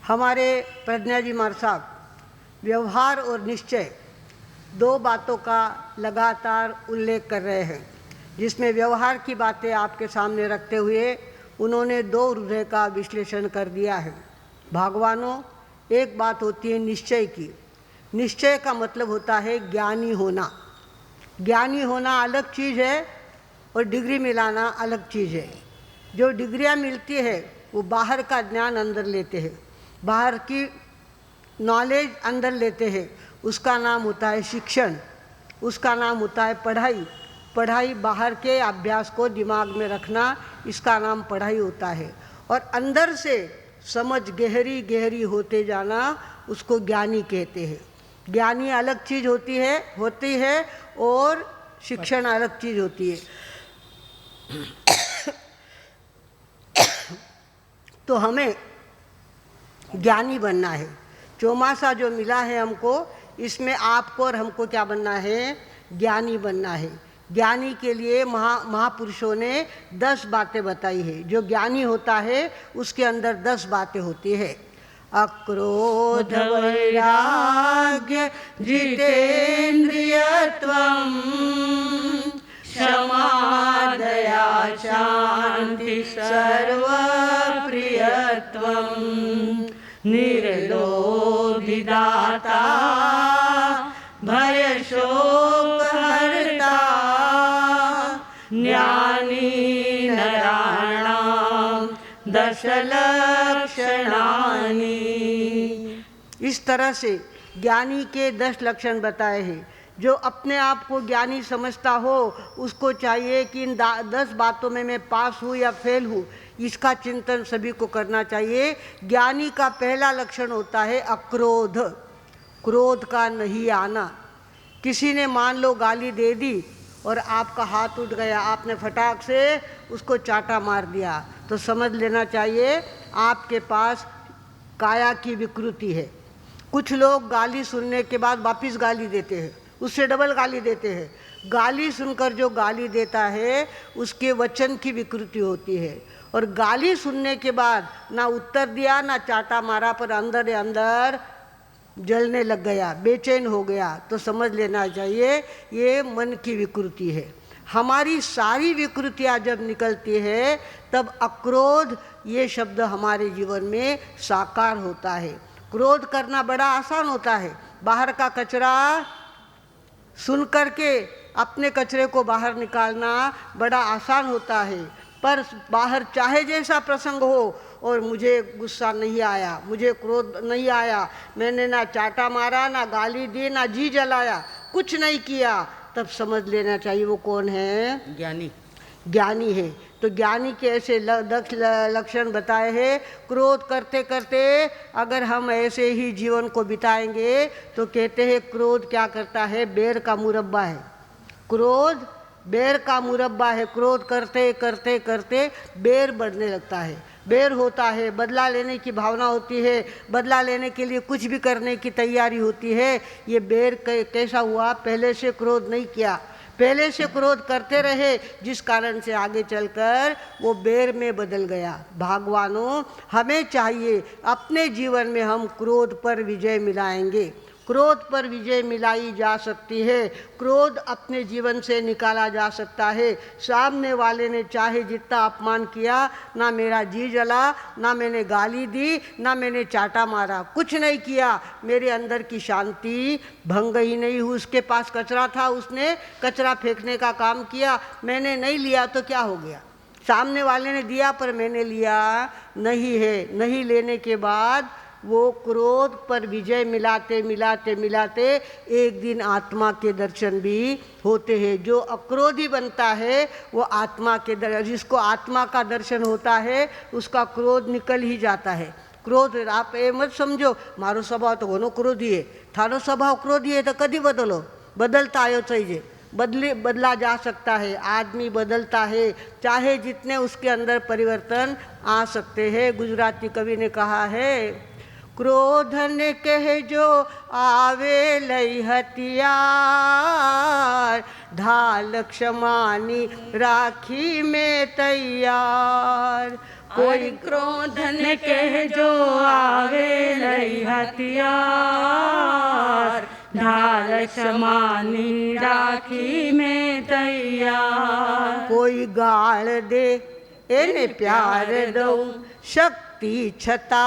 हमारे प्रज्ञा जी महाराज साहब व्यवहार और निश्चय दो बातों का लगातार उल्लेख कर रहे हैं, जिसमें व्यवहार की बातें आपके सामने रखते हुए उन्होंने दो हृदय का विश्लेषण कर दिया है। भगवानों, एक बात होती है निश्चय की। निश्चय का मतलब होता है ज्ञानी होना। ज्ञानी होना अलग चीज़ है और डिग्री मिलाना अलग चीज़ है। जो डिग्रियां मिलती है वो बाहर का ज्ञान अंदर लेते हैं, बाहर की नॉलेज अंदर लेते हैं, उसका नाम होता है शिक्षण, उसका नाम होता है पढ़ाई। पढ़ाई बाहर के अभ्यास को दिमाग में रखना, इसका नाम पढ़ाई होता है। और अंदर से समझ गहरी गहरी होते जाना, उसको ज्ञानी कहते हैं। ज्ञानी अलग चीज़ होती है और शिक्षण अलग चीज़ होती है। तो हमें ज्ञानी बनना है। चौमासा जो मिला है हमको, इसमें आपको और हमको क्या बनना है? ज्ञानी बनना है। ज्ञानी के लिए महापुरुषों ने 10 बातें बताई है। जो ज्ञानी होता है उसके अंदर 10 बातें होती है। अक्रोध वैराग्य जितेन्द्रियत्वम् क्षमा दया शांति सर्वप्रियत्वम् निर्लोभिदाता भय शोक हरता ज्ञानी नराणां दश लक्षणानि। इस तरह से ज्ञानी के 10 लक्षण बताए हैं। जो अपने आप को ज्ञानी समझता हो उसको चाहिए कि इन 10 बातों में मैं पास हूँ या फेल हूँ, इसका चिंतन सभी को करना चाहिए। ज्ञानी का पहला लक्षण होता है अक्रोध, क्रोध का नहीं आना। किसी ने मान लो गाली दे दी और आपका हाथ उठ गया, आपने फटाक से उसको चाटा मार दिया, तो समझ लेना चाहिए आपके पास काया की विकृति है। कुछ लोग गाली सुनने के बाद वापिस गाली देते हैं, उससे डबल गाली देते हैं। गाली सुनकर जो गाली देता है उसके वचन की विकृति होती है। और गाली सुनने के बाद ना उत्तर दिया ना चाटा मारा, पर अंदर अंदर जलने लग गया, बेचैन हो गया, तो समझ लेना चाहिए ये मन की विकृति है। हमारी सारी विकृतियाँ जब निकलती है तब अक्रोध ये शब्द हमारे जीवन में साकार होता है। क्रोध करना बड़ा आसान होता है। बाहर का कचरा सुन करके अपने कचरे को बाहर निकालना बड़ा आसान होता है, पर बाहर चाहे जैसा प्रसंग हो और मुझे गुस्सा नहीं आया, मुझे क्रोध नहीं आया, मैंने ना चाटा मारा, ना गाली दी, ना जी जलाया, कुछ नहीं किया, तब समझ लेना चाहिए वो कौन है? ज्ञानी। ज्ञानी है। तो ज्ञानी के ऐसे 10 लक्षण बताए हैं। क्रोध करते करते अगर हम ऐसे ही जीवन को बिताएंगे तो कहते हैं क्रोध क्या करता है? बेर का मुरब्बा है। क्रोध बेर का मुरब्बा है। क्रोध करते करते करते बेर बढ़ने लगता है, बेर होता है, बदला लेने की भावना होती है, बदला लेने के लिए कुछ भी करने की तैयारी होती है। ये बेर कैसा हुआ? पहले से क्रोध नहीं किया, पहले से क्रोध करते रहे, जिस कारण से आगे चलकर वो बेर में बदल गया। भगवानों, हमें चाहिए अपने जीवन में हम क्रोध पर विजय मिलाएंगे। क्रोध पर विजय मिलाई जा सकती है, क्रोध अपने जीवन से निकाला जा सकता है। सामने वाले ने चाहे जितना अपमान किया, ना मेरा जी जला, ना मैंने गाली दी, ना मैंने चाटा मारा, कुछ नहीं किया, मेरे अंदर की शांति भंग ही नहीं हुई। उसके पास कचरा था, उसने कचरा फेंकने का काम किया, मैंने नहीं लिया तो क्या हो गया? सामने वाले ने दिया पर मैंने लिया नहीं है। नहीं लेने के बाद वो क्रोध पर विजय मिलाते मिलाते मिलाते एक दिन आत्मा के दर्शन भी होते हैं। जो अक्रोधी बनता है वो आत्मा के दर्शन, जिसको आत्मा का दर्शन होता है उसका क्रोध निकल ही जाता है। क्रोध, आप ये मत समझो मारो स्वभाव तो घणो क्रोधी है, थारो स्वभाव क्रोधी है तो कभी बदलो, बदलता आयो चाहिए, बदला जा सकता है। आदमी बदलता है, चाहे जितने उसके अंदर परिवर्तन आ सकते हैं। गुजराती कवि ने कहा है, क्रोधन कह जो आवे लई हथियार, ढाल क्षमानी राखी में तैयार। कोई क्रोधन कह जो आवे लई हथियार, ढाल समानी राखी में तैयार। कोई गाल दे एने प्यार दऊं, शक्ति छता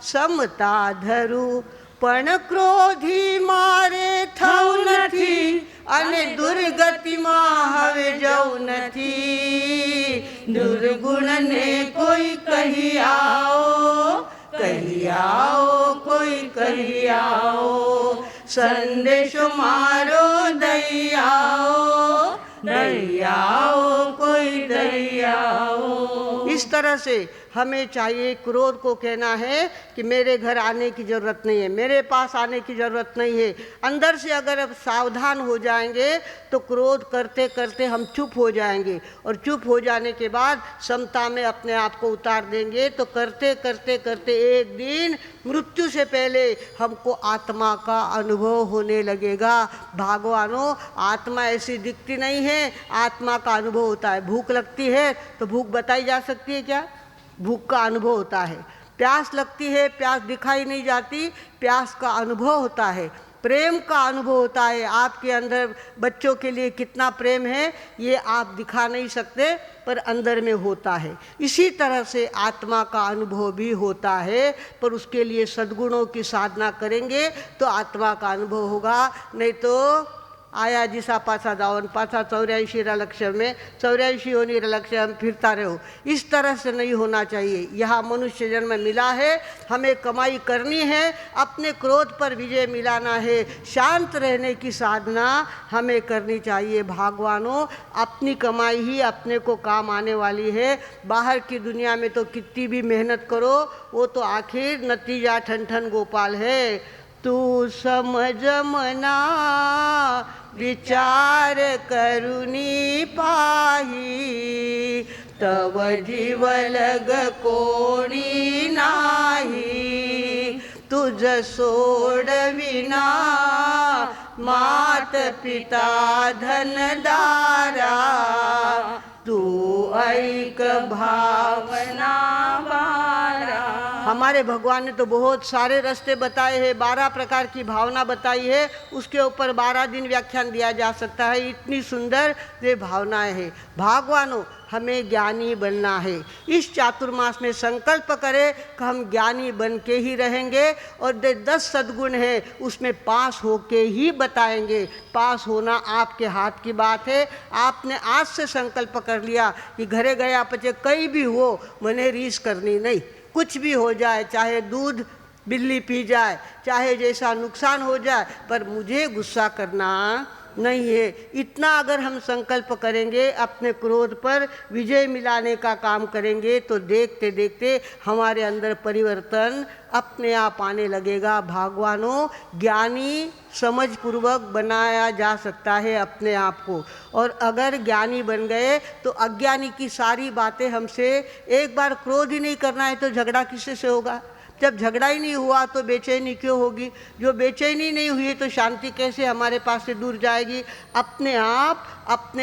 समता धरू, पण क्रोधी मारे थऊ નથી અને દુર્ગતિમાં હવે જવું નથી। दुर्गुण ने कोई कही आओ, कही आओ, कोई कही आओ, संदेशो मारो दई आओ, दई आओ, कोई दई आओ। इस तरह से हमें चाहिए क्रोध को कहना है कि मेरे घर आने की ज़रूरत नहीं है, मेरे पास आने की ज़रूरत नहीं है। अंदर से अगर अब सावधान हो जाएंगे तो क्रोध करते करते हम चुप हो जाएंगे, और चुप हो जाने के बाद समता में अपने आप को उतार देंगे। तो करते करते करते एक दिन मृत्यु से पहले हमको आत्मा का अनुभव होने लगेगा। भगवानों, आत्मा ऐसी दिखती नहीं है, आत्मा का अनुभव होता है। भूख लगती है तो भूख बताई जा सकती है क्या? भूख का अनुभव होता है। प्यास लगती है, प्यास दिखाई नहीं जाती, प्यास का अनुभव होता है। प्रेम का अनुभव होता है। आपके अंदर बच्चों के लिए कितना प्रेम है ये आप दिखा नहीं सकते, पर अंदर में होता है। इसी तरह से आत्मा का अनुभव भी होता है, पर उसके लिए सद्गुणों की साधना करेंगे तो आत्मा का अनुभव होगा। नहीं तो आया जिसा पासा दावन, पासा 84 लक्ष्य में 84 होनी लक्ष्य में फिरता रहो। इस तरह से नहीं होना चाहिए। यहाँ मनुष्य जन्म मिला है, हमें कमाई करनी है, अपने क्रोध पर विजय मिलाना है, शांत रहने की साधना हमें करनी चाहिए। भगवानों, अपनी कमाई ही अपने को काम आने वाली है। बाहर की दुनिया में तो कितनी भी मेहनत करो, वो तो आखिर नतीजा ठन ठन गोपाल है। तू समझ मना विचार करुनी पाही, तव जीव लग कोणी नाही। तुझ सोडविना मात पिता धनदारा, तू ऐक भावना बारा। हमारे भगवान ने तो बहुत सारे रास्ते बताए हैं, 12 प्रकार की भावना बताई है। उसके ऊपर 12 दिन व्याख्यान दिया जा सकता है, इतनी सुंदर ये भावनाएं हैं। भगवानों, हमें ज्ञानी बनना है। इस चातुर्मास में संकल्प करें कि हम ज्ञानी बन के ही रहेंगे, और 10 सद्गुण हैं उसमें पास होके ही बताएंगे। पास होना आपके हाथ की बात है। आपने आज से संकल्प कर लिया कि घरे गया पचे कहीं भी हो, मने रीस करनी नहीं। कुछ भी हो जाए, चाहे दूध बिल्ली पी जाए, चाहे जैसा नुकसान हो जाए, पर मुझे गुस्सा करना नहीं है। इतना अगर हम संकल्प करेंगे, अपने क्रोध पर विजय मिलाने का काम करेंगे, तो देखते देखते हमारे अंदर परिवर्तन अपने आप आने लगेगा। भगवानों, ज्ञानी समझपूर्वक बनाया जा सकता है अपने आप को, और अगर ज्ञानी बन गए तो अज्ञानी की सारी बातें हमसे, एक बार क्रोध ही नहीं करना है तो झगड़ा किससे से होगा? जब झगड़ा ही नहीं हुआ तो बेचैनी क्यों होगी? जो बेचैनी नहीं हुई तो शांति कैसे हमारे पास से दूर जाएगी? अपने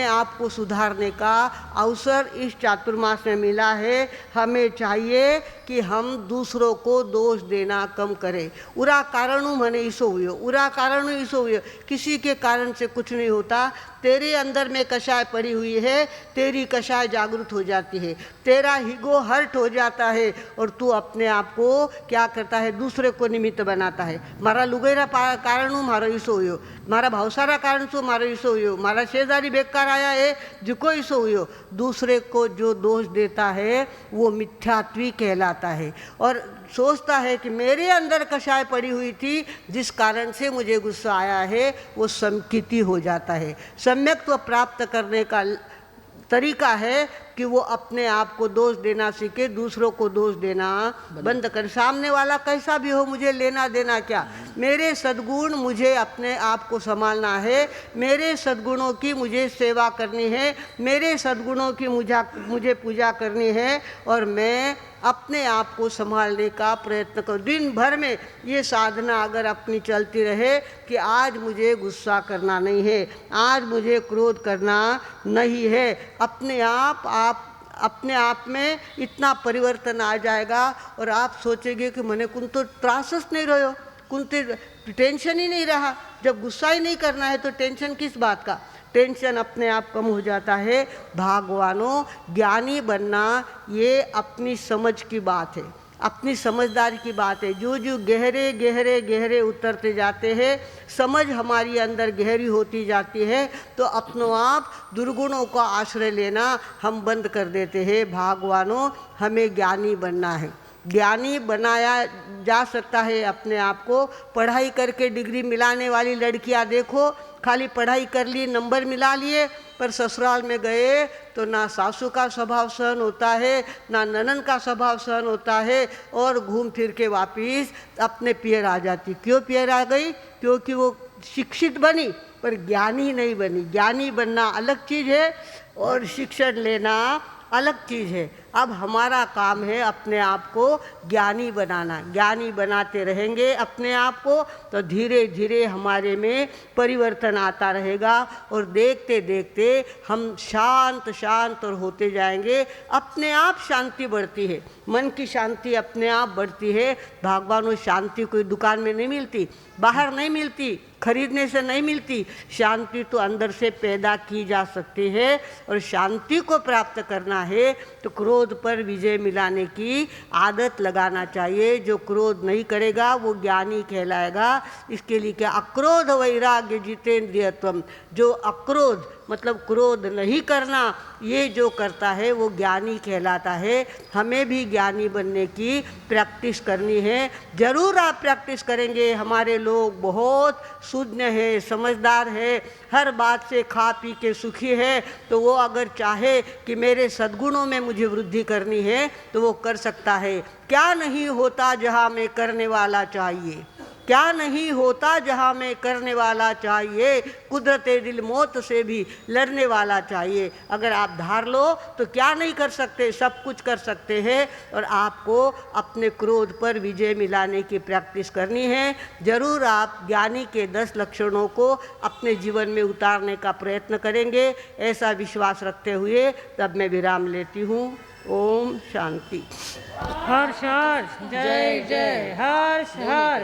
आप को सुधारने का अवसर इस चातुर्मास में मिला है। हमें चाहिए कि हम दूसरों को दोष देना कम करें। उरा कारणु मने ईसो हुयो, उरा कारणु ईसो हुयो। किसी के कारण से कुछ नहीं होता। तेरे अंदर में कषाय पड़ी हुई है, तेरी कषाय जागृत हो जाती है, तेरा हीगो हर्ट हो जाता है, और तू अपने आप को क्या करता है? दूसरे को निमित्त बनाता है। मारा लुगेरा कारणु मारो ईसो हुयो, मारा भावसारा कारण सो मारो ईसो हुयो, मारा शेजारी बेकार आया है जिको ईसो हुयो। दूसरे को जो दोष देता है वो मिथ्यात्वी कहलाता है, और सोचता है कि मेरे अंदर कषाय पड़ी हुई थी जिस कारण से मुझे गुस्सा आया है, वो समकिति हो जाता है। सम्यक्त्व प्राप्त करने का तरीका है कि वो अपने आप को दोष देना सीखे, दूसरों को दोष देना बंद कर। सामने वाला कैसा भी हो, मुझे लेना देना क्या? मेरे सद्गुण, मुझे अपने आप को संभालना है, मेरे सद्गुणों की मुझे सेवा करनी है, मेरे सद्गुणों की मुझे पूजा करनी है, और मैं अपने आप को संभालने का प्रयत्न करूँ। दिन भर में ये साधना अगर अपनी चलती रहे कि आज मुझे गुस्सा करना नहीं है, आज मुझे क्रोध करना नहीं है, अपने आप अपने आप में इतना परिवर्तन आ जाएगा और आप सोचेंगे कि मैंने कुन तो त्रासस नहीं रहो, कुन तो टेंशन ही नहीं रहा। जब गुस्सा ही नहीं करना है तो टेंशन किस बात का? टेंशन अपने आप कम हो जाता है। भगवानों, ज्ञानी बनना ये अपनी समझ की बात है, अपनी समझदारी की बात है। जो जो गहरे गहरे गहरे उतरते जाते हैं, समझ हमारी अंदर गहरी होती जाती है, तो अपनों आप दुर्गुणों का आश्रय लेना हम बंद कर देते हैं। भगवानों, हमें ज्ञानी बनना है। ज्ञानी बनाया जा सकता है अपने आप को। पढ़ाई करके डिग्री मिलाने वाली लड़कियां देखो, खाली पढ़ाई कर ली, नंबर मिला लिए, पर ससुराल में गए तो ना सासू का स्वभाव सहन होता है, ना ननन का स्वभाव सहन होता है, और घूम फिर के वापिस अपने पियर आ जाती। क्यों पियर आ गई? क्योंकि वो शिक्षित बनी पर ज्ञानी नहीं बनी। ज्ञानी बनना अलग चीज़ है और शिक्षण लेना अलग चीज़ है। अब हमारा काम है अपने आप को ज्ञानी बनाना। ज्ञानी बनाते रहेंगे अपने आप को तो धीरे धीरे हमारे में परिवर्तन आता रहेगा, और देखते देखते हम शांत शांत और होते जाएंगे। अपने आप शांति बढ़ती है, मन की शांति अपने आप बढ़ती है। भगवानों, शांति कोई दुकान में नहीं मिलती, बाहर नहीं मिलती, खरीदने से नहीं मिलती। शांति तो अंदर से पैदा की जा सकती है, और शांति को प्राप्त करना है तो क्रोध पर विजय मिलाने की आदत लगाना चाहिए। जो क्रोध नहीं करेगा वो ज्ञानी कहलाएगा। इसके लिए क्या? अक्रोध वैराग्य जितेंद्रियत्वम। जो अक्रोध मतलब क्रोध नहीं करना, ये जो करता है वो ज्ञानी कहलाता है। हमें भी ज्ञानी बनने की प्रैक्टिस करनी है। जरूर आप प्रैक्टिस करेंगे। हमारे लोग बहुत सुज्ञ है, समझदार है, हर बात से खा पी के सुखी है, तो वो अगर चाहे कि मेरे सद्गुणों में मुझे वृद्धि करनी है तो वो कर सकता है। क्या नहीं होता जहाँ में करने वाला चाहिए, क्या नहीं होता जहाँ में करने वाला चाहिए, कुदरते दिल मौत से भी लड़ने वाला चाहिए। अगर आप धार लो तो क्या नहीं कर सकते, सब कुछ कर सकते हैं। और आपको अपने क्रोध पर विजय मिलाने की प्रैक्टिस करनी है। जरूर आप ज्ञानी के 10 लक्षणों को अपने जीवन में उतारने का प्रयत्न करेंगे, ऐसा विश्वास रखते हुए तब मैं विराम लेती हूँ। ओम शांति। हर्ष हर्ष, जय जय, हर्ष हर्ष।